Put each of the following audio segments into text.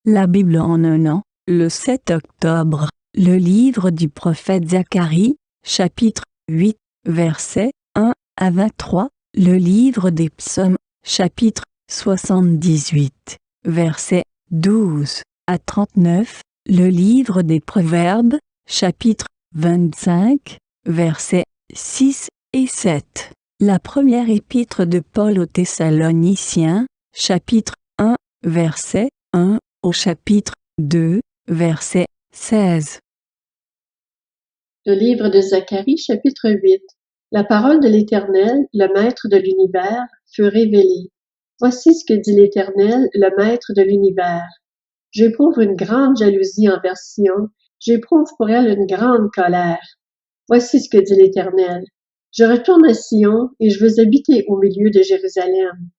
La Bible en un an, le 7 octobre, le livre du prophète Zacharie, chapitre 8, versets 1 à 23, le livre des psaumes, chapitre 78, versets 12 à 39, le livre des proverbes, chapitre 25, versets 6 et 7. La première épître de Paul aux Thessaloniciens, chapitre 1, verset 1 au chapitre 2, verset 16. Le livre de Zacharie, chapitre 8. La parole de l'Éternel, le Maître de l'univers, fut révélée. Voici ce que dit l'Éternel, le Maître de l'univers. J'éprouve une grande jalousie envers Sion, j'éprouve pour elle une grande colère. Voici ce que dit l'Éternel. Je retourne à Sion et je veux habiter au milieu de Jérusalem.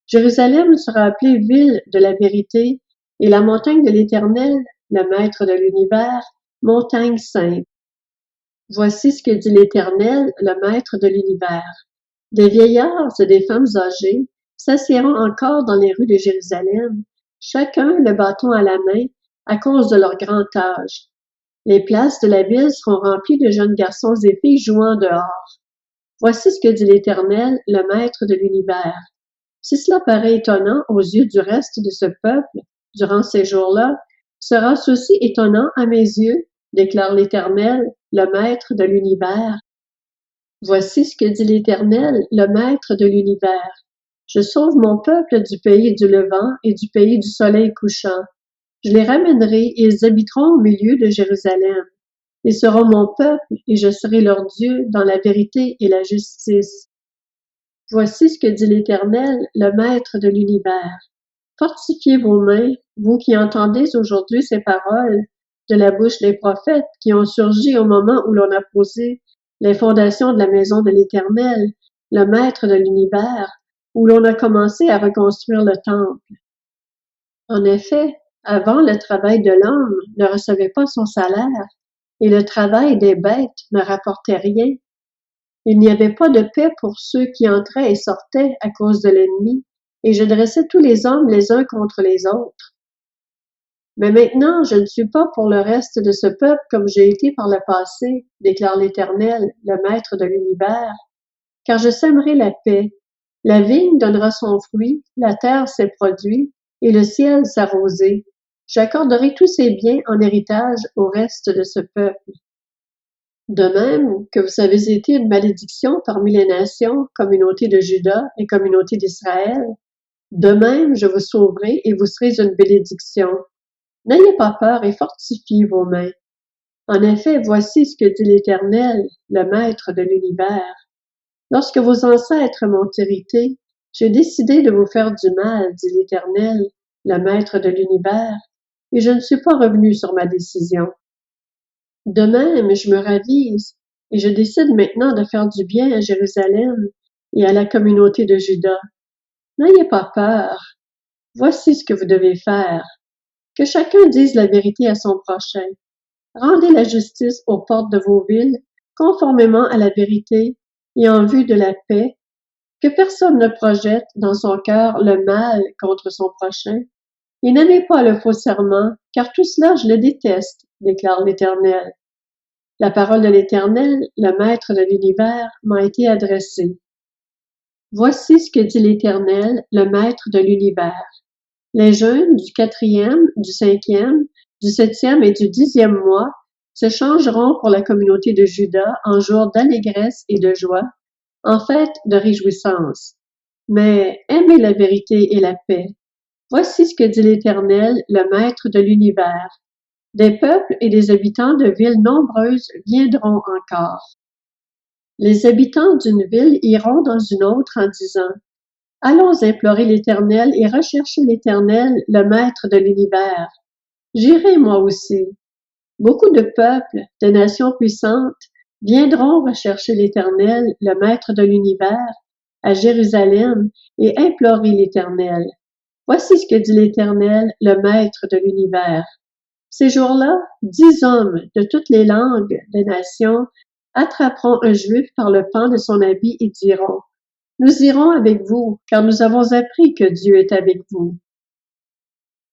Jérusalem sera appelée ville de la vérité et la montagne de l'Éternel, le Maître de l'univers, montagne sainte. Voici ce que dit l'Éternel, le Maître de l'univers. Des vieillards et des femmes âgées s'assiéront encore dans les rues de Jérusalem, chacun le bâton à la main, à cause de leur grand âge. Les places de la ville seront remplies de jeunes garçons et filles jouant dehors. Voici ce que dit l'Éternel, le Maître de l'univers. Si cela paraît étonnant aux yeux du reste de ce peuple, durant ces jours-là, sera ceci étonnant à mes yeux, déclare l'Éternel, le Maître de l'univers. Voici ce que dit l'Éternel, le Maître de l'univers. Je sauve mon peuple du pays du levant et du pays du soleil couchant. Je les ramènerai et ils habiteront au milieu de Jérusalem. Ils seront mon peuple et je serai leur Dieu dans la vérité et la justice. Voici ce que dit l'Éternel, le Maître de l'univers. Fortifiez vos mains, vous qui entendez aujourd'hui ces paroles de la bouche des prophètes qui ont surgi au moment où l'on a posé les fondations de la maison de l'Éternel, le Maître de l'univers, où l'on a commencé à reconstruire le temple. En effet, avant, le travail de l'homme ne recevait pas son salaire, et le travail des bêtes ne rapportait rien. Il n'y avait pas de paix pour ceux qui entraient et sortaient à cause de l'ennemi, et je dressais tous les hommes les uns contre les autres. Mais maintenant, je ne suis pas pour le reste de ce peuple comme j'ai été par le passé, déclare l'Éternel, le Maître de l'univers, car je sèmerai la paix. La vigne donnera son fruit, la terre ses produits, et le ciel sa rosée. J'accorderai tous ses biens en héritage au reste de ce peuple. De même que vous avez été une malédiction parmi les nations, communauté de Juda et communauté d'Israël, de même je vous sauverai et vous serez une bénédiction. N'ayez pas peur et fortifiez vos mains. En effet, voici ce que dit l'Éternel, le Maître de l'univers. Lorsque vos ancêtres m'ont irrité, j'ai décidé de vous faire du mal, dit l'Éternel, le Maître de l'univers, et je ne suis pas revenu sur ma décision. De même, je me ravise, et je décide maintenant de faire du bien à Jérusalem et à la communauté de Juda. N'ayez pas peur. Voici ce que vous devez faire. Que chacun dise la vérité à son prochain. Rendez la justice aux portes de vos villes, conformément à la vérité et en vue de la paix. Que personne ne projette dans son cœur le mal contre son prochain. Et n'aimez pas le faux serment, car tout cela je le déteste, déclare l'Éternel. La parole de l'Éternel, le Maître de l'univers, m'a été adressée. Voici ce que dit l'Éternel, le Maître de l'univers. Les jeûnes du 4e, du 5e, du 7e et du 10e mois se changeront pour la communauté de Juda en jours d'allégresse et de joie, en fête de réjouissance. Mais aimez la vérité et la paix. Voici ce que dit l'Éternel, le Maître de l'univers. Des peuples et des habitants de villes nombreuses viendront encore. Les habitants d'une ville iront dans une autre en disant « Allons implorer l'Éternel et rechercher l'Éternel, le Maître de l'univers. J'irai moi aussi. » Beaucoup de peuples, de nations puissantes, viendront rechercher l'Éternel, le Maître de l'univers, à Jérusalem et implorer l'Éternel. Voici ce que dit l'Éternel, le Maître de l'univers. Ces jours-là, 10 hommes de toutes les langues des nations attraperont un Juif par le pan de son habit et diront « Nous irons avec vous, car nous avons appris que Dieu est avec vous. »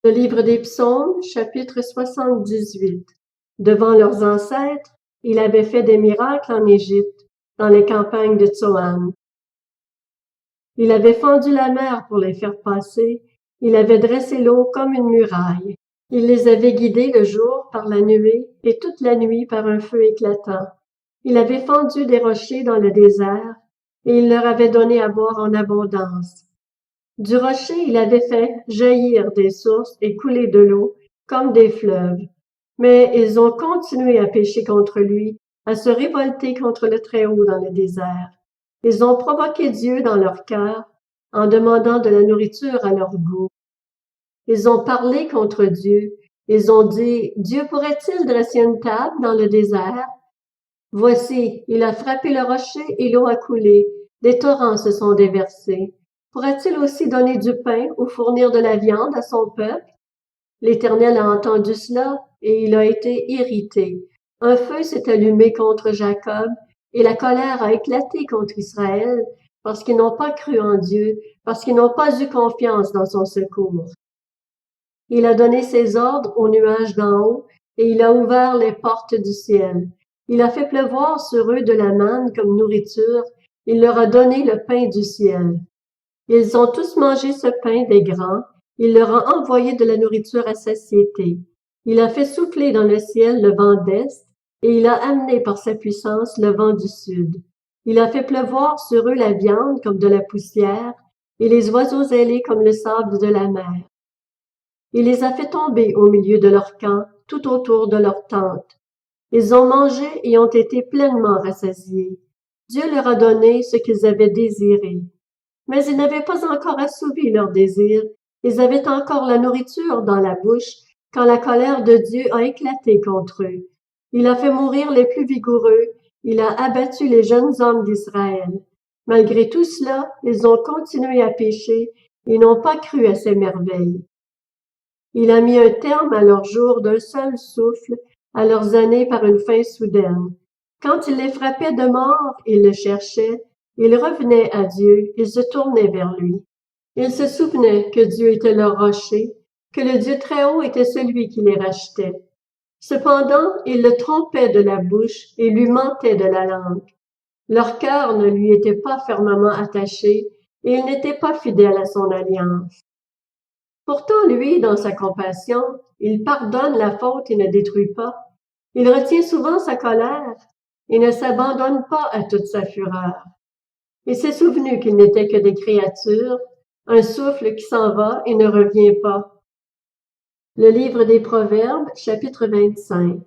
Le livre des Psaumes, chapitre 78. Devant leurs ancêtres, il avait fait des miracles en Égypte, dans les campagnes de Tsoan. Il avait fendu la mer pour les faire passer, il avait dressé l'eau comme une muraille. Il les avait guidés le jour par la nuée et toute la nuit par un feu éclatant. Il avait fendu des rochers dans le désert, et il leur avait donné à boire en abondance. Du rocher il avait fait jaillir des sources et couler de l'eau, comme des fleuves. Mais ils ont continué à pécher contre lui, à se révolter contre le Très-Haut dans le désert. Ils ont provoqué Dieu dans leur cœur, en demandant de la nourriture à leur goût. Ils ont parlé contre Dieu. Ils ont dit, Dieu pourrait-il dresser une table dans le désert? Voici, il a frappé le rocher et l'eau a coulé. Des torrents se sont déversés. Pourra-t-il aussi donner du pain ou fournir de la viande à son peuple? L'Éternel a entendu cela et il a été irrité. Un feu s'est allumé contre Jacob et la colère a éclaté contre Israël parce qu'ils n'ont pas cru en Dieu, parce qu'ils n'ont pas eu confiance dans son secours. Il a donné ses ordres aux nuages d'en haut et il a ouvert les portes du ciel. Il a fait pleuvoir sur eux de la manne comme nourriture. Il leur a donné le pain du ciel. Ils ont tous mangé ce pain des grands. Il leur a envoyé de la nourriture à satiété. Il a fait souffler dans le ciel le vent d'est et il a amené par sa puissance le vent du sud. Il a fait pleuvoir sur eux la viande comme de la poussière et les oiseaux ailés comme le sable de la mer. Il les a fait tomber au milieu de leur camp, tout autour de leur tente. Ils ont mangé et ont été pleinement rassasiés. Dieu leur a donné ce qu'ils avaient désiré. Mais ils n'avaient pas encore assouvi leur désir. Ils avaient encore la nourriture dans la bouche quand la colère de Dieu a éclaté contre eux. Il a fait mourir les plus vigoureux. Il a abattu les jeunes hommes d'Israël. Malgré tout cela, ils ont continué à pécher et n'ont pas cru à ses merveilles. Il a mis un terme à leurs jours d'un seul souffle, à leurs années par une fin soudaine. Quand il les frappait de mort, ils le cherchaient, ils revenaient à Dieu, ils se tournaient vers lui. Ils se souvenaient que Dieu était leur rocher, que le Dieu très haut était celui qui les rachetait. Cependant, ils le trompaient de la bouche et lui mentaient de la langue. Leur cœur ne lui était pas fermement attaché et ils n'étaient pas fidèles à son alliance. Pourtant, lui, dans sa compassion, il pardonne la faute et ne détruit pas. Il retient souvent sa colère et ne s'abandonne pas à toute sa fureur. Il s'est souvenu qu'ils n'étaient que des créatures, un souffle qui s'en va et ne revient pas. Le livre des Proverbes, chapitre 25.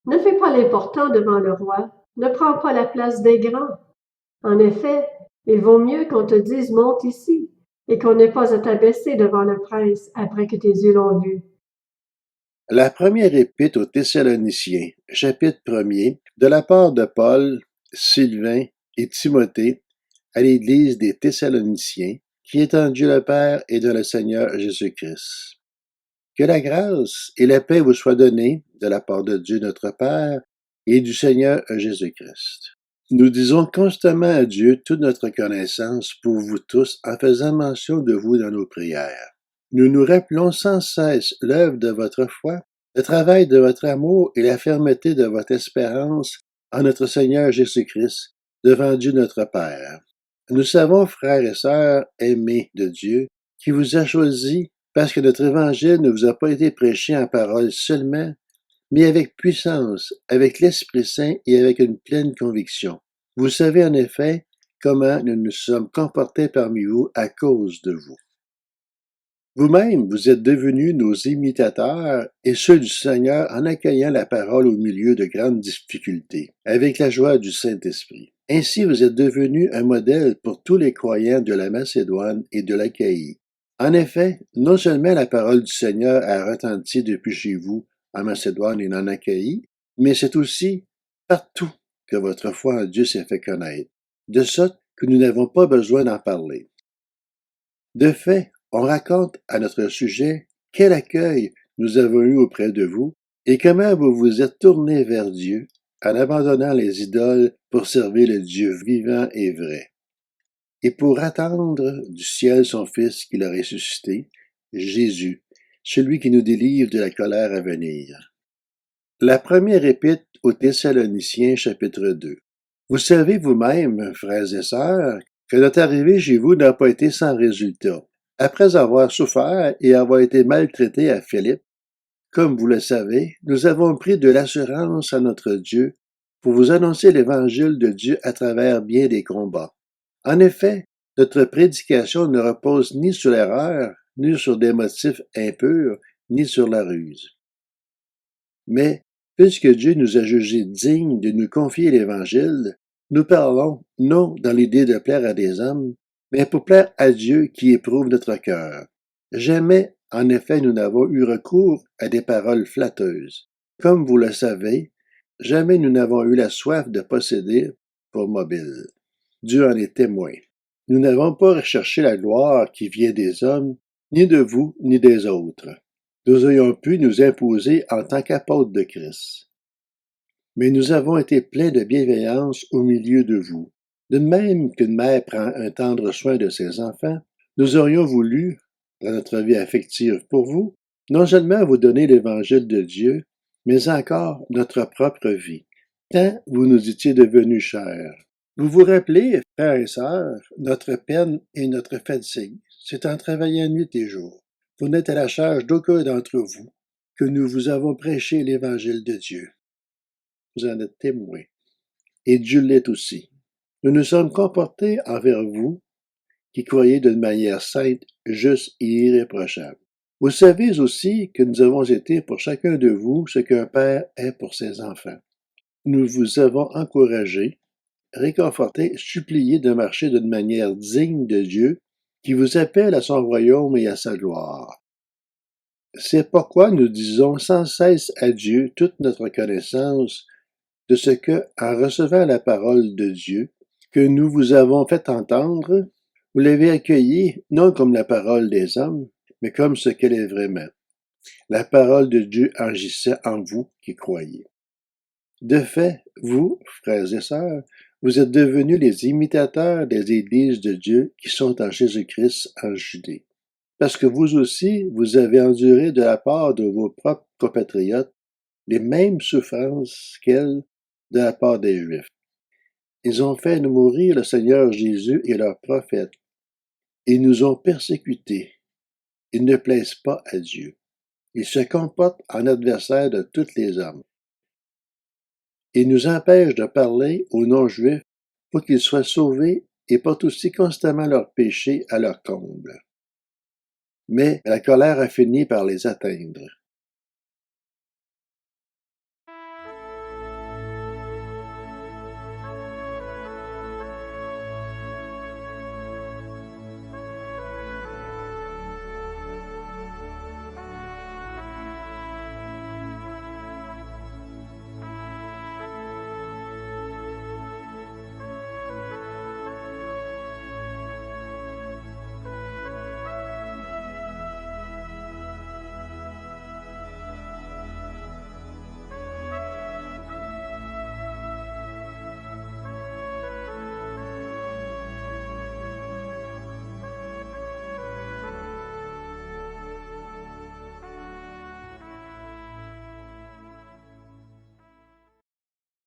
Ne fais pas l'important devant le roi, ne prends pas la place des grands. En effet, il vaut mieux qu'on te dise monte ici, et qu'on n'ait pas à t'abaisser devant le prince après que tes yeux l'ont vu. La première épître aux Thessaloniciens, chapitre 1er, de la part de Paul, Sylvain et Timothée, à l'Église des Thessaloniciens, qui est en Dieu le Père et de le Seigneur Jésus-Christ. Que la grâce et la paix vous soient données de la part de Dieu notre Père et du Seigneur Jésus-Christ. Nous disons constamment à Dieu toute notre connaissance pour vous tous en faisant mention de vous dans nos prières. Nous nous rappelons sans cesse l'œuvre de votre foi, le travail de votre amour et la fermeté de votre espérance en notre Seigneur Jésus-Christ devant Dieu notre Père. Nous savons, frères et sœurs aimés de Dieu, qui vous a choisis parce que notre évangile ne vous a pas été prêché en parole seulement, mais avec puissance, avec l'Esprit Saint et avec une pleine conviction. Vous savez en effet comment nous nous sommes comportés parmi vous à cause de vous. Vous-même, vous êtes devenus nos imitateurs et ceux du Seigneur en accueillant la parole au milieu de grandes difficultés, avec la joie du Saint-Esprit. Ainsi, vous êtes devenus un modèle pour tous les croyants de la Macédoine et de l'Achaïe. En effet, non seulement la parole du Seigneur a retenti depuis chez vous, en Macédoine et en Achaïe, mais c'est aussi partout que votre foi en Dieu s'est fait connaître, de sorte que nous n'avons pas besoin d'en parler. De fait, on raconte à notre sujet quel accueil nous avons eu auprès de vous et comment vous vous êtes tournés vers Dieu en abandonnant les idoles pour servir le Dieu vivant et vrai, et pour attendre du ciel son Fils qu'il a ressuscité, Jésus, celui qui nous délivre de la colère à venir. La première épître aux Thessaloniciens, chapitre 2. Vous savez vous-même, frères et sœurs, que notre arrivée chez vous n'a pas été sans résultat. Après avoir souffert et avoir été maltraités à Philippe, comme vous le savez, nous avons pris de l'assurance à notre Dieu pour vous annoncer l'évangile de Dieu à travers bien des combats. En effet, notre prédication ne repose ni sur l'erreur, ni sur des motifs impurs, ni sur la ruse. Mais, puisque Dieu nous a jugés dignes de nous confier l'Évangile, nous parlons non dans l'idée de plaire à des hommes, mais pour plaire à Dieu qui éprouve notre cœur. Jamais, en effet, nous n'avons eu recours à des paroles flatteuses. Comme vous le savez, jamais nous n'avons eu la soif de posséder pour mobile. Dieu en est témoin. Nous n'avons pas recherché la gloire qui vient des hommes, ni de vous, ni des autres. Nous aurions pu nous imposer en tant qu'apôtres de Christ. Mais nous avons été pleins de bienveillance au milieu de vous. De même qu'une mère prend un tendre soin de ses enfants, nous aurions voulu, dans notre vie affective pour vous, non seulement vous donner l'évangile de Dieu, mais encore notre propre vie, tant vous nous étiez devenus chers. Vous vous rappelez, frères et sœurs, notre peine et notre fatigue, c'est en travaillant nuit et jour. Vous n'êtes à la charge d'aucun d'entre vous que nous vous avons prêché l'évangile de Dieu. Vous en êtes témoins. Et Dieu l'est aussi. Nous nous sommes comportés envers vous qui croyez d'une manière sainte, juste et irréprochable. Vous savez aussi que nous avons été pour chacun de vous ce qu'un père est pour ses enfants. Nous vous avons encouragé, réconforté, supplié de marcher d'une manière digne de Dieu qui vous appelle à son royaume et à sa gloire. C'est pourquoi nous disons sans cesse à Dieu toute notre reconnaissance de ce que, en recevant la parole de Dieu, que nous vous avons fait entendre, vous l'avez accueillie non comme la parole des hommes, mais comme ce qu'elle est vraiment. La parole de Dieu agissait en vous qui croyez. De fait, vous, frères et sœurs, vous êtes devenus les imitateurs des églises de Dieu qui sont en Jésus-Christ en Judée. Parce que vous aussi, vous avez enduré de la part de vos propres compatriotes les mêmes souffrances qu'elles de la part des Juifs. Ils ont fait mourir le Seigneur Jésus et leurs prophètes. Ils nous ont persécutés. Ils ne plaisent pas à Dieu. Ils se comportent en adversaires de tous les hommes. Ils nous empêchent de parler aux non-juifs pour qu'ils soient sauvés et portent aussi constamment leurs péchés à leur comble. Mais la colère a fini par les atteindre.